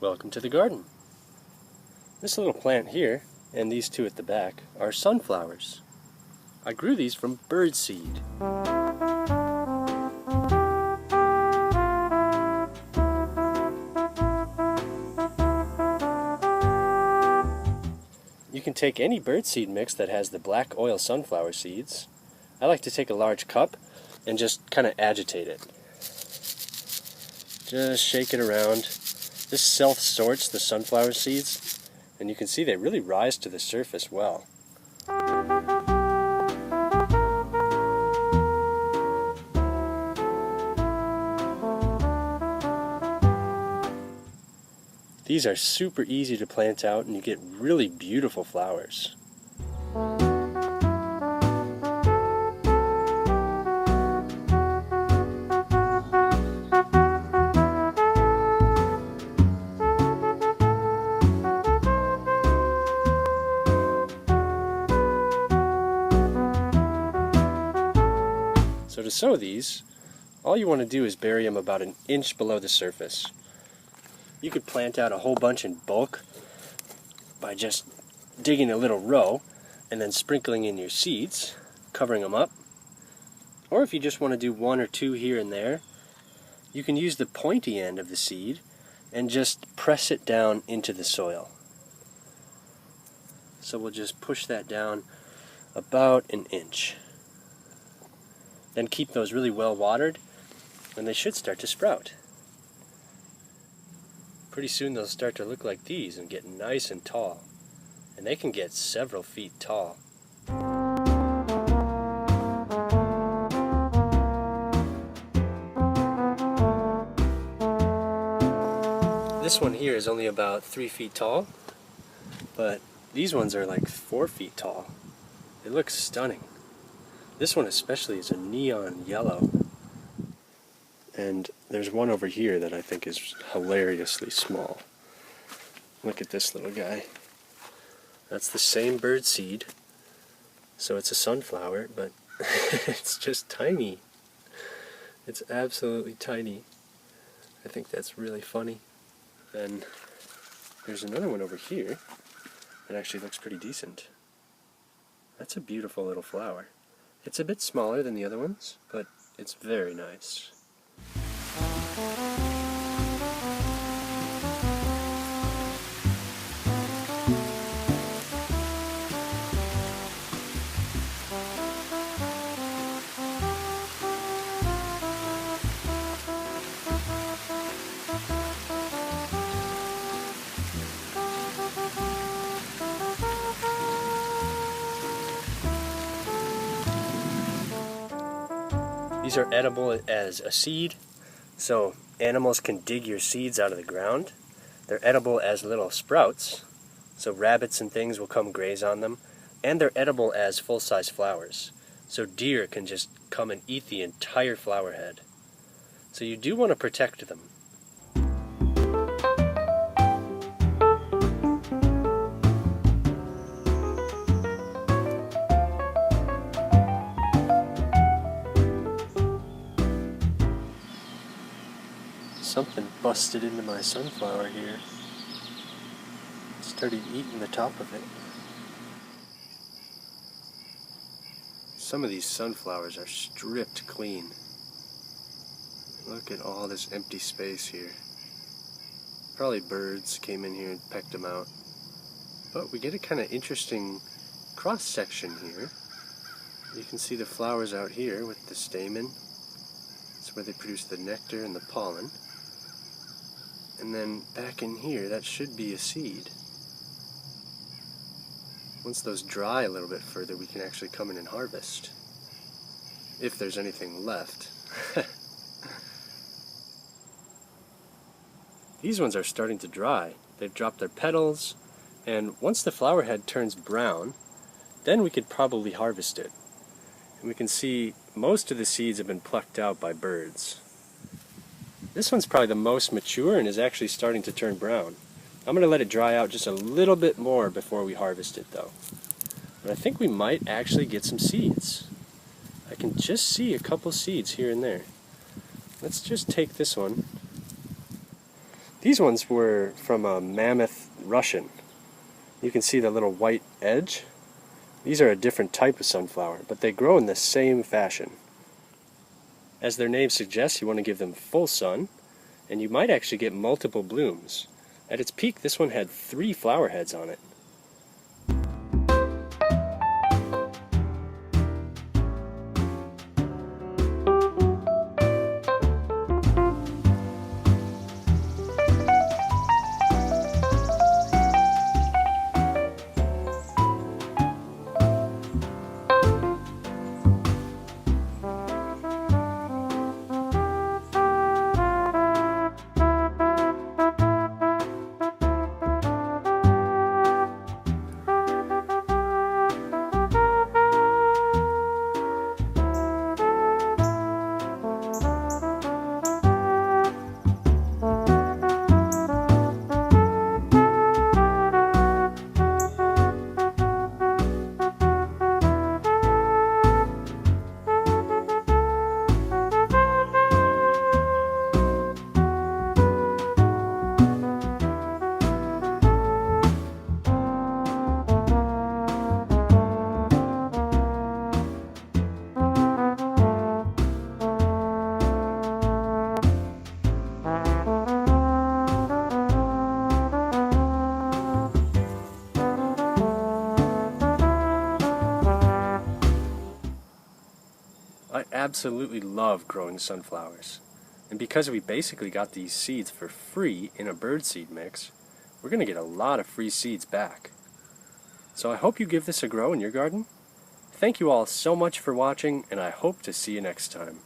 Welcome to the garden. This little plant here, and these two at the back, are sunflowers. I grew these from birdseed. You can take any birdseed mix that has the black oil sunflower seeds. I like to take a large cup and just kind of agitate it. Just shake it around. This self-sorts the sunflower seeds, and you can see they really rise to the surface well. These are super easy to plant out, and you get really beautiful flowers. So to sow these, all you want to do is bury them about an inch below the surface. You could plant out a whole bunch in bulk by just digging a little row and then sprinkling in your seeds, covering them up. Or if you just want to do one or two here and there, you can use the pointy end of the seed and just press it down into the soil. So we'll just push that down about an inch. Then keep those really well watered, and they should start to sprout. Pretty soon they'll start to look like these and get nice and tall. And they can get several feet tall. This one here is only about 3 feet tall, but these ones are like 4 feet tall. They look stunning. This one especially is a neon yellow. And there's one over here that I think is hilariously small. Look at this little guy. That's the same bird seed. So it's a sunflower, but it's just tiny. It's absolutely tiny. I think that's really funny. Then there's another one over here that actually looks pretty decent. That's a beautiful little flower. It's a bit smaller than the other ones, but it's very nice. These are edible as a seed, so animals can dig your seeds out of the ground. They're edible as little sprouts, so rabbits and things will come graze on them. And they're edible as full-size flowers, so deer can just come and eat the entire flower head. So you do want to protect them. Something busted into my sunflower here. Started eating the top of it. Some of these sunflowers are stripped clean. Look at all this empty space here. Probably birds came in here and pecked them out. But we get a kind of interesting cross section here. You can see the flowers out here with the stamen. It's where they produce the nectar and the pollen. And then back in here, that should be a seed. Once those dry a little bit further, we can actually come in and harvest. If there's anything left. These ones are starting to dry. They've dropped their petals, and once the flower head turns brown, then we could probably harvest it. And we can see most of the seeds have been plucked out by birds. This one's probably the most mature and is actually starting to turn brown. I'm going to let it dry out just a little bit more before we harvest it though. But I think we might actually get some seeds. I can just see a couple seeds here and there. Let's just take this one. These ones were from a mammoth Russian. You can see the little white edge. These are a different type of sunflower, but they grow in the same fashion. As their name suggests, you want to give them full sun, and you might actually get multiple blooms. At its peak, this one had 3 flower heads on it. I absolutely love growing sunflowers. And because we basically got these seeds for free in a birdseed mix, we're going to get a lot of free seeds back. So I hope you give this a grow in your garden. Thank you all so much for watching, and I hope to see you next time.